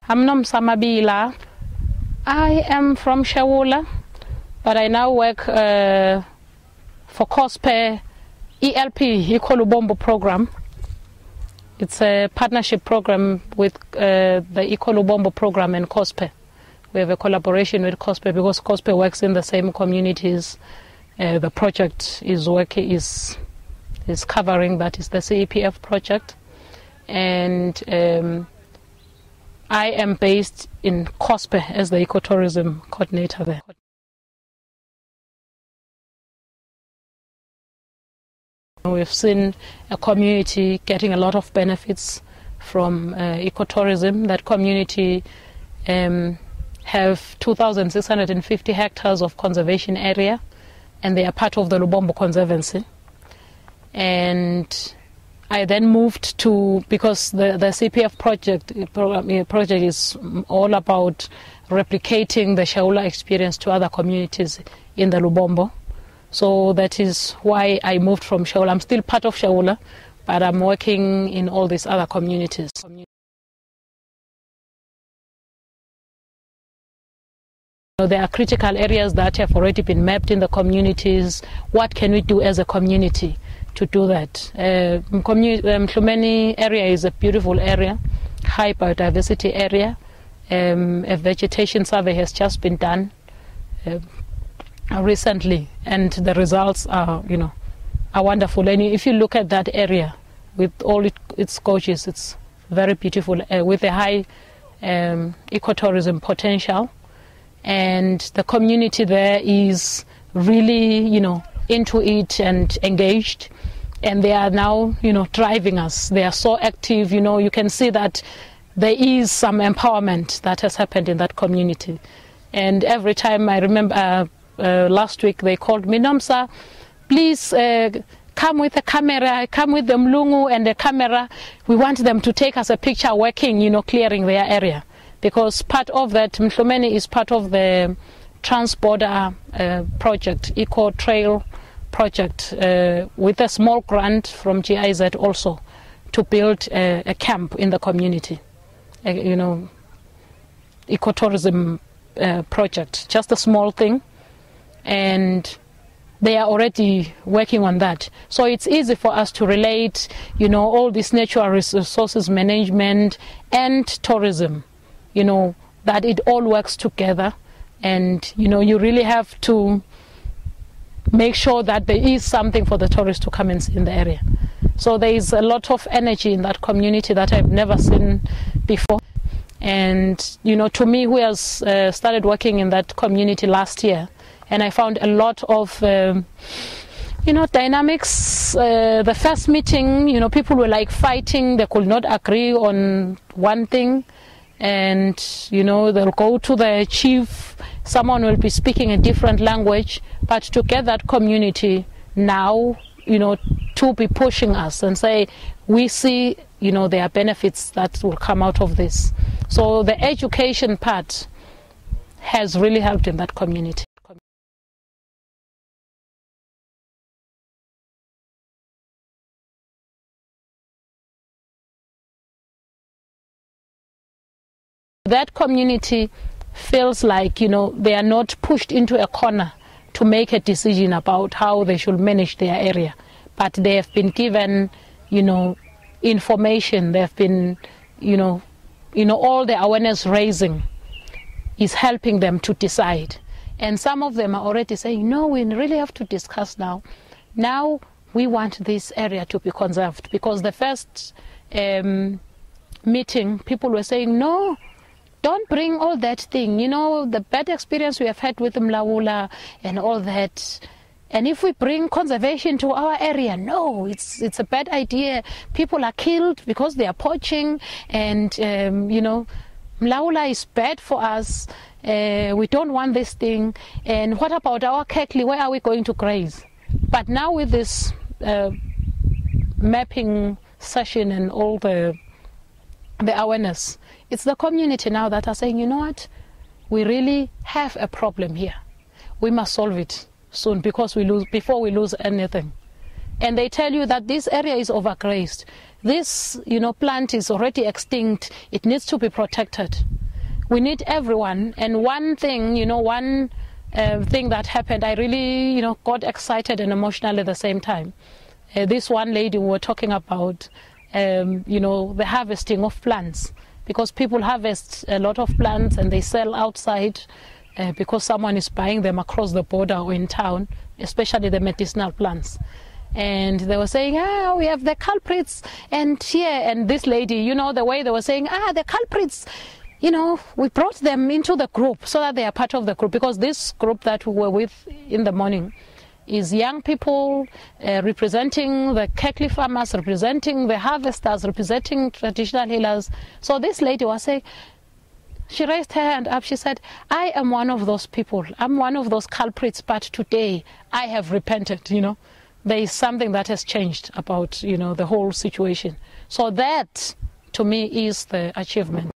I'm Nomsa Mabila. I am from Shawula, but I now work for COSPE ELP, Eco Lubombo program. It's a partnership program with the Eco Lubombo program and COSPE. We have a collaboration with COSPE because COSPE works in the same communities. The project is covering, that is the CEPF project. And I am based in COSPE as the ecotourism coordinator there. We've seen a community getting a lot of benefits from ecotourism. That community have 2,650 hectares of conservation area, and they are part of the Lubombo Conservancy. And I then moved to, because the CEPF project is all about replicating the Shawula experience to other communities in the Lubombo. So that is why I moved from Shawula. I'm still part of Shawula, but I'm working in all these other communities. There are critical areas that have already been mapped in the communities. What can we do as a community to do that? Mhlumeni area is a beautiful area, high biodiversity area. A vegetation survey has just been done recently, and the results are, are wonderful. And if you look at that area with all its gorges, it's very beautiful with a high ecotourism potential. And the community there is really, into it and engaged. And they are now, driving us. They are so active, you can see that there is some empowerment that has happened in that community. And every time, I remember last week they called me, Nomsa, please come with a camera, come with the mlungu and the camera. We want them to take us a picture working, clearing their area. Because part of that, Mhlumeni is part of the Trans-Border project, Eco Trail project, with a small grant from GIZ also to build a camp in the community, ecotourism project, just a small thing. And they are already working on that. So it's easy for us to relate, all this natural resources management and tourism. That it all works together, and you really have to make sure that there is something for the tourists to come and see in the area. So there is a lot of energy in that community that I've never seen before. And to me, who has started working in that community last year, and I found a lot of dynamics. The first meeting, people were like fighting, they could not agree on one thing. And they'll go to the chief, someone will be speaking a different language, but to get that community now, to be pushing us and say, we see, there are benefits that will come out of this. So the education part has really helped in that community. That community feels like, they are not pushed into a corner to make a decision about how they should manage their area. But they have been given, information. They have been, all the awareness raising is helping them to decide. And some of them are already saying, no, we really have to discuss now. Now we want this area to be conserved. Because the first meeting, people were saying, no, don't bring all that thing, the bad experience we have had with Mlawula and all that. And if we bring conservation to our area, no, it's a bad idea. People are killed because they are poaching, and, Mlawula is bad for us. We don't want this thing. And what about our Kekli? Where are we going to graze? But now with this mapping session and all the awareness, it's the community now that are saying, you know what, we really have a problem here. We must solve it soon before we lose anything. And they tell you that this area is overgrazed. this, plant is already extinct. It needs to be protected. We need everyone. And one thing, one thing that happened, I really, got excited and emotional at the same time. This one lady we were talking about, the harvesting of plants, because people harvest a lot of plants and they sell outside because someone is buying them across the border or in town, especially the medicinal plants. And they were saying, we have the culprits, and this lady, the way they were saying, the culprits, we brought them into the group so that they are part of the group, because this group that we were with in the morning is young people representing the Kekli farmers, representing the harvesters, representing traditional healers. So this lady was saying, she raised her hand up, she said, I am one of those people, I'm one of those culprits, but today I have repented, There is something that has changed about, the whole situation. So that, to me, is the achievement.